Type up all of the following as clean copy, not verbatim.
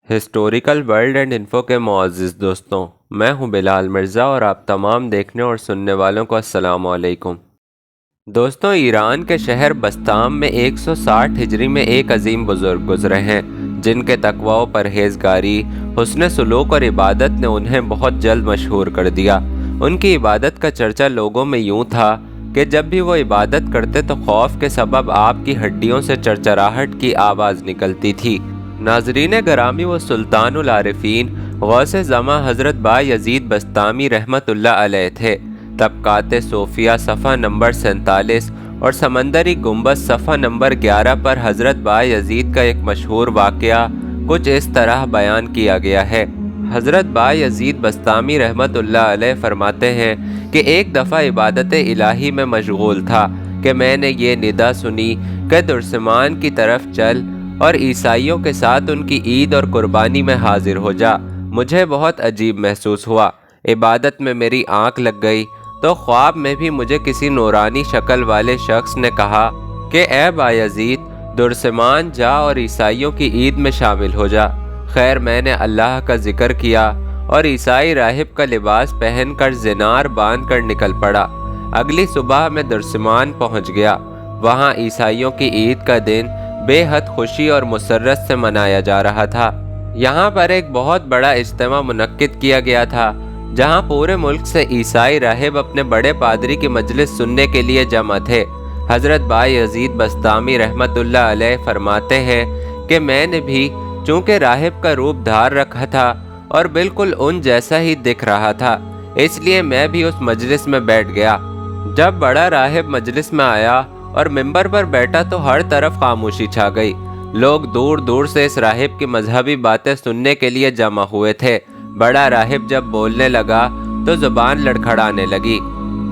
Historical world and info کے معزز دوستوں، میں ہوں بلال مرزا اور آپ تمام دیکھنے اور سننے والوں کو السلام علیکم۔ دوستوں، ایران کے شہر بستام میں 160 ہجری میں ایک عظیم بزرگ گزرے ہیں جن کے تقوی و پرہیزگاری، حسن سلوک اور عبادت نے انہیں بہت جلد مشہور کر دیا۔ ان کی عبادت کا چرچا لوگوں میں یوں تھا کہ جب بھی وہ عبادت کرتے تو خوف کے سبب آپ کی ہڈیوں سے چرچراہٹ کی آواز نکلتی تھی۔ ناظرین گرامی، وہ سلطان العارفین غوث زماں حضرت بایزید بستامی رحمت اللہ علیہ تھے۔ طبقات صوفیہ صفحہ نمبر 47 اور سمندری گنبد صفحہ نمبر 11 پر حضرت بایزید کا ایک مشہور واقعہ کچھ اس طرح بیان کیا گیا ہے۔ حضرت بایزید بستامی رحمت اللہ علیہ فرماتے ہیں کہ ایک دفعہ عبادت الہی میں مشغول تھا کہ میں نے یہ ندا سنی کہ درسمان کی طرف چل اور عیسائیوں کے ساتھ ان کی عید اور قربانی میں حاضر ہو جا۔ مجھے بہت عجیب محسوس ہوا۔ عبادت میں میری آنکھ لگ گئی تو خواب میں بھی مجھے کسی نورانی شکل والے شخص نے کہا کہ اے بایزید، درسمان جا اور عیسائیوں کی عید میں شامل ہو جا۔ خیر، میں نے اللہ کا ذکر کیا اور عیسائی راہب کا لباس پہن کر زنار باندھ کر نکل پڑا۔ اگلی صبح میں درسمان پہنچ گیا۔ وہاں عیسائیوں کی عید کا دن بے حد خوشی اور مسرت سے منایا جا رہا تھا۔ یہاں پر ایک بہت بڑا اجتماع منعقد کیا گیا تھا جہاں پورے ملک سے عیسائی راہب اپنے بڑے پادری کی مجلس سننے کے لیے جمع تھے۔ حضرت بایزید بستامی رحمت اللہ علیہ فرماتے ہیں کہ میں نے بھی چونکہ راہب کا روپ دھار رکھا تھا اور بالکل ان جیسا ہی دکھ رہا تھا، اس لیے میں بھی اس مجلس میں بیٹھ گیا۔ جب بڑا راہب مجلس میں آیا اور منبر پر بیٹھا تو ہر طرف خاموشی چھا گئی۔ لوگ دور دور سے اس راہب کی مذہبی باتیں سننے کے لیے جمع ہوئے تھے۔ بڑا راہب جب بولنے لگا تو زبان لڑکھڑانے لگی۔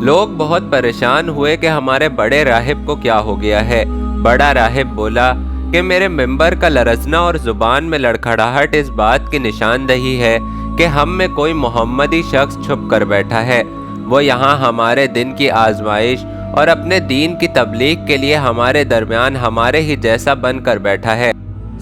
لوگ بہت پریشان ہوئے کہ ہمارے بڑے راہب کو کیا ہو گیا ہے۔ بڑا راہب بولا کہ میرے منبر کا لرزنا اور زبان میں لڑکھڑاہٹ اس بات کی نشاندہی ہے کہ ہم میں کوئی محمدی شخص چھپ کر بیٹھا ہے۔ وہ یہاں ہمارے دن کی آزمائش اور اپنے دین کی تبلیغ کے لیے ہمارے درمیان ہمارے ہی جیسا بن کر بیٹھا ہے۔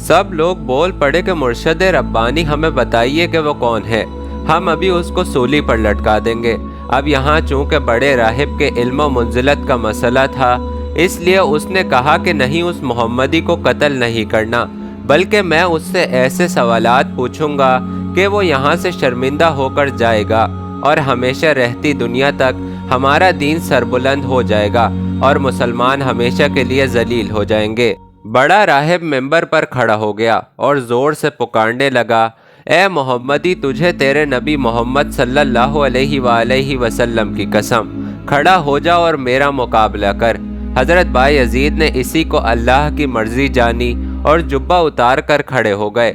سب لوگ بول پڑے کہ مرشد ربانی ہمیں بتائیے کہ وہ کون ہے، ہم ابھی اس کو سولی پر لٹکا دیں گے۔ اب یہاں چونکہ بڑے راہب کے علم و منزلت کا مسئلہ تھا، اس لیے اس نے کہا کہ نہیں، اس محمدی کو قتل نہیں کرنا، بلکہ میں اس سے ایسے سوالات پوچھوں گا کہ وہ یہاں سے شرمندہ ہو کر جائے گا اور ہمیشہ رہتی دنیا تک ہمارا دین سربلند ہو جائے گا اور مسلمان ہمیشہ کے لیے ذلیل ہو جائیں گے۔ بڑا راہب منبر پر کھڑا ہو گیا اور زور سے پکارنے لگا، اے محمدی، تجھے تیرے نبی محمد صلی اللہ علیہ وآلہ وسلم کی قسم، کھڑا ہو جا اور میرا مقابلہ کر۔ حضرت بایزید نے اسی کو اللہ کی مرضی جانی اور جبہ اتار کر کھڑے ہو گئے۔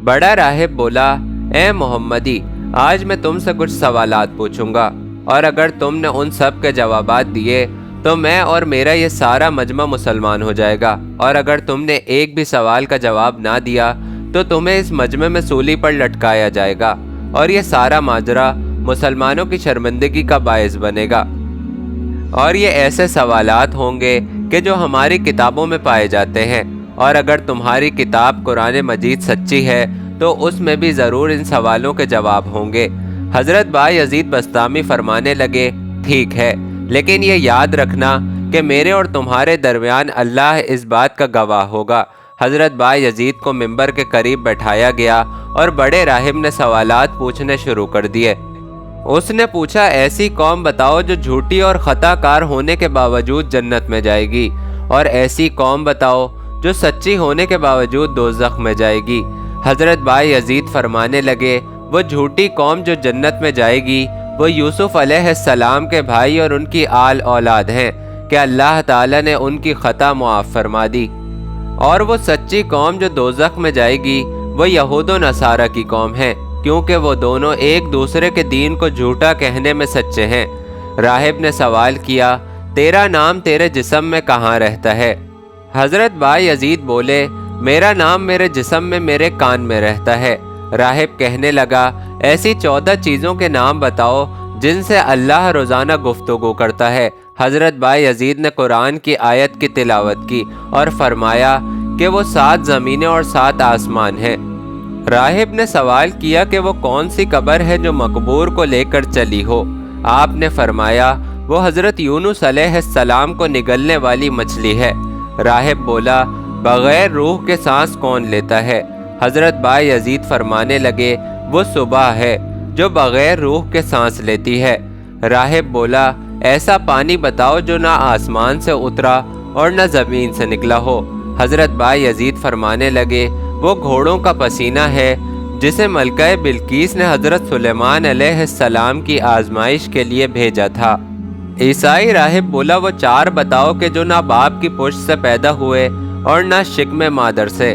بڑا راہب بولا، اے محمدی، آج میں تم سے کچھ سوالات پوچھوں گا اور اگر تم نے ان سب کے جوابات دیے تو میں اور میرا یہ سارا مجمع مسلمان ہو جائے گا، اور اگر تم نے ایک بھی سوال کا جواب نہ دیا تو تمہیں اس مجمع میں سولی پر لٹکایا جائے گا اور یہ سارا ماجرا مسلمانوں کی شرمندگی کا باعث بنے گا۔ اور یہ ایسے سوالات ہوں گے کہ جو ہماری کتابوں میں پائے جاتے ہیں، اور اگر تمہاری کتاب قرآن مجید سچی ہے تو اس میں بھی ضرور ان سوالوں کے جواب ہوں گے۔ حضرت بایزید بستامی فرمانے لگے، ٹھیک ہے، لیکن یہ یاد رکھنا کہ میرے اور تمہارے درمیان اللہ اس بات کا گواہ ہوگا۔ حضرت بایزید کو منبر کے قریب بٹھایا گیا اور بڑے راہب نے سوالات پوچھنے شروع کر دیے۔ اس نے پوچھا، ایسی قوم بتاؤ جو جھوٹی اور خطا کار ہونے کے باوجود جنت میں جائے گی، اور ایسی قوم بتاؤ جو سچی ہونے کے باوجود دوزخ میں جائے گی۔ حضرت بایزید فرمانے لگے، وہ جھوٹی قوم جو جنت میں جائے گی وہ یوسف علیہ السلام کے بھائی اور ان کی آل اولاد ہیں کہ اللہ تعالیٰ نے ان کی خطا معاف فرما دی، اور وہ سچی قوم جو دوزخ میں جائے گی وہ یہود و نصارہ کی قوم ہے، کیونکہ وہ دونوں ایک دوسرے کے دین کو جھوٹا کہنے میں سچے ہیں۔ راہب نے سوال کیا، تیرا نام تیرے جسم میں کہاں رہتا ہے؟ حضرت بایزید بولے، میرا نام میرے جسم میں میرے کان میں رہتا ہے۔ راہب کہنے لگا، ایسی 14 چیزوں کے نام بتاؤ جن سے اللہ روزانہ گفتگو کرتا ہے۔ حضرت بایزید نے قرآن کی آیت کی تلاوت کی اور فرمایا کہ وہ 7 زمینیں اور 7 آسمان ہیں۔ راہب نے سوال کیا کہ وہ کون سی قبر ہے جو مقبور کو لے کر چلی ہو۔ آپ نے فرمایا وہ حضرت یونس علیہ السلام کو نگلنے والی مچھلی ہے۔ راہب بولا بغیر روح کے سانس کون لیتا ہے؟ حضرت بایزید فرمانے لگے وہ صبح ہے جو بغیر روح کے سانس لیتی ہے۔ راہب بولا ایسا پانی بتاؤ جو نہ آسمان سے اترا اور نہ زمین سے نکلا ہو۔ حضرت بایزید فرمانے لگے وہ گھوڑوں کا پسینہ ہے جسے ملکہ بلقیس نے حضرت سلیمان علیہ السلام کی آزمائش کے لیے بھیجا تھا۔ عیسائی راہب بولا وہ 4 بتاؤ کہ جو نہ باپ کی پشت سے پیدا ہوئے اور نہ شکم مادر سے۔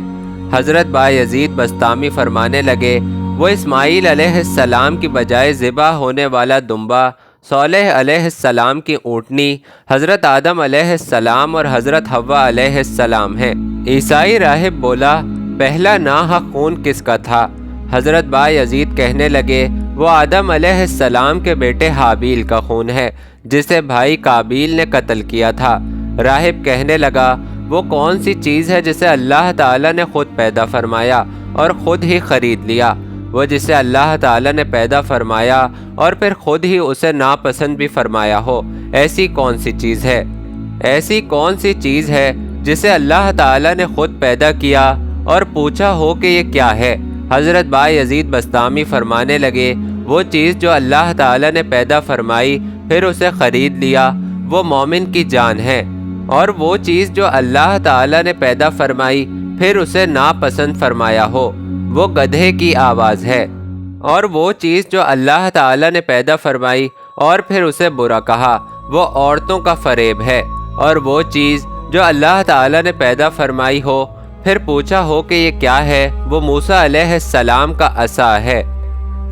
حضرت بایزید بسطامی فرمانے لگے وہ اسماعیل علیہ السلام کی بجائے ذبح ہونے والا دمبا، صالح علیہ السلام کی اونٹنی، حضرت آدم علیہ السلام اور حضرت حوا علیہ السلام ہیں۔ عیسائی راہب بولا پہلا ناحق خون کس کا تھا؟ حضرت بایزید کہنے لگے وہ آدم علیہ السلام کے بیٹے حابیل کا خون ہے جسے بھائی قابیل نے قتل کیا تھا۔ راہب کہنے لگا وہ کون سی چیز ہے جسے اللہ تعالیٰ نے خود پیدا فرمایا اور خود ہی خرید لیا؟ وہ جسے اللہ تعالیٰ نے پیدا فرمایا اور پھر خود ہی اسے ناپسند بھی فرمایا ہو، ایسی کون سی چیز ہے؟ ایسی کون سی چیز ہے جسے اللہ تعالیٰ نے خود پیدا کیا اور پوچھا ہو کہ یہ کیا ہے؟ حضرت بایزید بسطامی فرمانے لگے وہ چیز جو اللہ تعالیٰ نے پیدا فرمائی پھر اسے خرید لیا وہ مومن کی جان ہے، اور وہ چیز جو اللہ تعالیٰ نے پیدا فرمائی پھر اسے ناپسند فرمایا ہو وہ گدھے کی آواز ہے، اور وہ چیز جو اللہ تعالیٰ نے پیدا فرمائی اور پھر اسے برا کہا وہ عورتوں کا فریب ہے، اور وہ چیز جو اللہ تعالیٰ نے پیدا فرمائی ہو پھر پوچھا ہو کہ یہ کیا ہے وہ موسیٰ علیہ السلام کا عصا ہے۔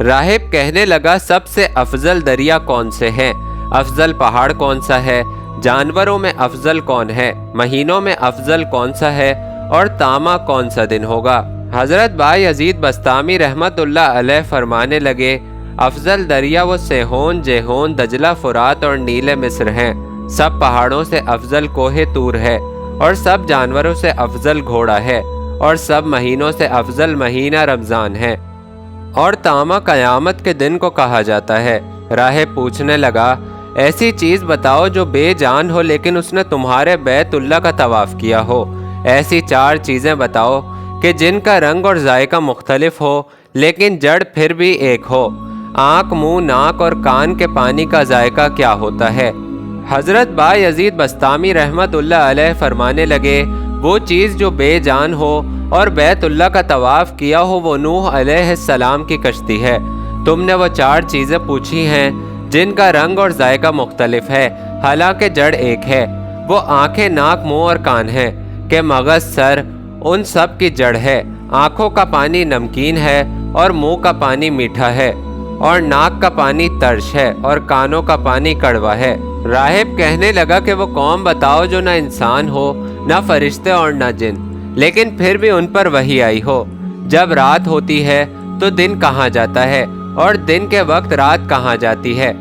راہب کہنے لگا سب سے افضل دریا کون سے ہیں؟ افضل پہاڑ کون سا ہے؟ جانوروں میں افضل کون ہے؟ مہینوں میں افضل کون سا ہے؟ اور تاما کون سا دن ہوگا؟ حضرت بایزید بسطامی رحمت اللہ علیہ فرمانے لگے افضل دریا وہ سیہون، جیہون، دجلہ، فرات اور نیل مصر ہیں۔ سب پہاڑوں سے افضل کوہ طور ہے، اور سب جانوروں سے افضل گھوڑا ہے، اور سب مہینوں سے افضل مہینہ رمضان ہے، اور تاما قیامت کے دن کو کہا جاتا ہے۔ راہب پوچھنے لگا ایسی چیز بتاؤ جو بے جان ہو لیکن اس نے تمہارے بیت اللہ کا طواف کیا ہو۔ ایسی 4 چیزیں بتاؤ کہ جن کا رنگ اور ذائقہ مختلف ہو لیکن جڑ پھر بھی ایک ہو۔ آنکھ، منہ، ناک اور کان کے پانی کا ذائقہ کیا ہوتا ہے؟ حضرت بایزید بسطامی رحمت اللہ علیہ فرمانے لگے وہ چیز جو بے جان ہو اور بیت اللہ کا طواف کیا ہو وہ نوح علیہ السلام کی کشتی ہے۔ تم نے وہ 4 چیزیں پوچھی ہیں جن کا رنگ اور ذائقہ مختلف ہے حالانکہ جڑ ایک ہے۔ وہ آنکھیں، ناک، منہ اور کان ہیں کہ مغز، سر ان سب کی جڑ ہے۔ آنکھوں کا پانی نمکین ہے اور منہ کا پانی میٹھا ہے، اور ناک کا پانی ترش ہے اور کانوں کا پانی کڑوا ہے۔ راہب کہنے لگا کہ وہ قوم بتاؤ جو نہ انسان ہو، نہ فرشتے اور نہ جن، لیکن پھر بھی ان پر وحی آئی ہو۔ جب رات ہوتی ہے تو دن کہاں جاتا ہے اور دن کے وقت رات کہاں جاتی ہے؟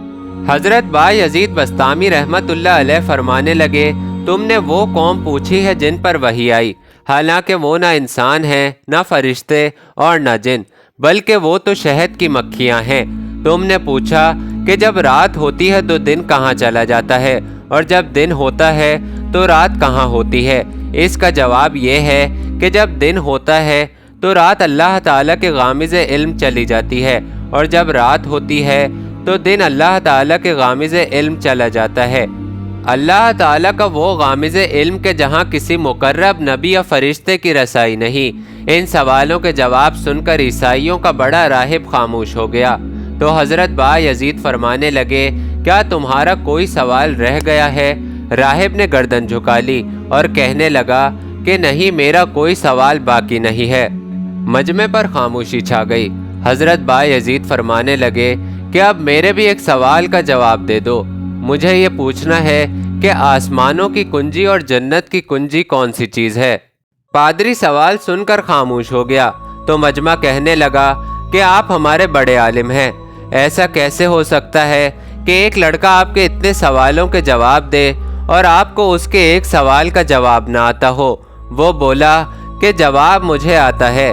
حضرت بایزید بسطامی رحمت اللہ علیہ فرمانے لگے تم نے وہ قوم پوچھی ہے جن پر وحی آئی، حالانکہ وہ نہ انسان ہیں، نہ فرشتے اور نہ جن، بلکہ وہ تو شہد کی مکھیاں ہیں۔ تم نے پوچھا کہ جب رات ہوتی ہے تو دن کہاں چلا جاتا ہے، اور جب دن ہوتا ہے تو رات کہاں ہوتی ہے؟ اس کا جواب یہ ہے کہ جب دن ہوتا ہے تو رات اللہ تعالیٰ کے غامض علم چلی جاتی ہے، اور جب رات ہوتی ہے تو دن اللہ تعالیٰ کے غامض علم چلا جاتا ہے۔ اللہ تعالیٰ کا وہ غامض علم کہ جہاں کسی مقرب نبی یا فرشتے کی رسائی نہیں۔ ان سوالوں کے جواب سن کر عیسائیوں کا بڑا راہب خاموش ہو گیا، تو حضرت بایزید فرمانے لگے کیا تمہارا کوئی سوال رہ گیا ہے؟ راہب نے گردن جھکا لی اور کہنے لگا کہ نہیں، میرا کوئی سوال باقی نہیں ہے۔ مجمع پر خاموشی چھا گئی۔ حضرت بایزید فرمانے لگے کہ اب میرے بھی ایک سوال کا جواب دے دو۔ مجھے یہ پوچھنا ہے کہ آسمانوں کی کنجی اور جنت کی کنجی کون سی چیز ہے؟ پادری سوال سن کر خاموش ہو گیا، تو مجمع کہنے لگا کہ آپ ہمارے بڑے عالم ہیں، ایسا کیسے ہو سکتا ہے کہ ایک لڑکا آپ کے اتنے سوالوں کے جواب دے اور آپ کو اس کے ایک سوال کا جواب نہ آتا ہو؟ وہ بولا کہ جواب مجھے آتا ہے،